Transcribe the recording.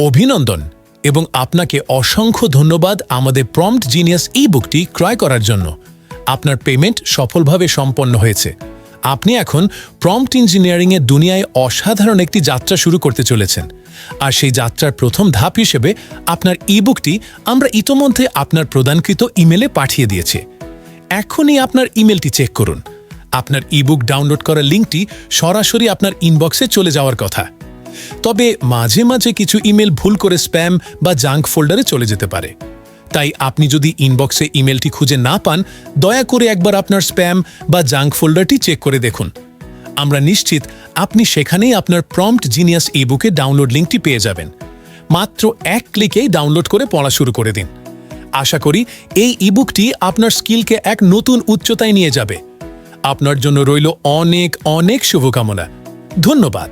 অভিনন্দন এবং আপনাকে অসংখ্য ধন্যবাদ আমাদের প্রম্পট জিনিয়াস ই-বুকটি ক্রয় করার জন্য। আপনার পেমেন্ট সফলভাবে সম্পন্ন হয়েছে। আপনি এখন প্রম্পট ইঞ্জিনিয়ারিংয়ের দুনিয়ায় অসাধারণ একটি যাত্রা শুরু করতে চলেছেন। আর সেই যাত্রার প্রথম ধাপ হিসেবে আপনার ই-বুকটি আমরা ইতোমধ্যে আপনার প্রদানকৃত ইমেলে পাঠিয়ে দিয়েছি। এখনই আপনার ইমেলটি চেক করুন। আপনার ই-বুক ডাউনলোড করার লিঙ্কটি সরাসরি আপনার ইনবক্সে চলে যাওয়ার কথা। তবে মাঝে মাঝে কিছু ইমেল ভুল করে স্প্যাম বা জাঙ্ক ফোল্ডারে চলে যেতে পারে। তাই আপনি যদি ইনবক্সে ইমেলটি খুঁজে না পান, দয়া করে একবার আপনার স্প্যাম বা জাঙ্ক ফোল্ডারটি চেক করে দেখুন। আমরা নিশ্চিত আপনি সেখানেই আপনার প্রম্পট জিনিয়াস ই-বুকের ডাউনলোড লিঙ্কটি পেয়ে যাবেন। মাত্র এক ক্লিকেই ডাউনলোড করে পড়া শুরু করে দিন। আশা করি এই ই-বুকটি আপনার স্কিলকে এক নতুন উচ্চতায় নিয়ে যাবে। আপনার জন্য রইল অনেক অনেক শুভকামনা। ধন্যবাদ।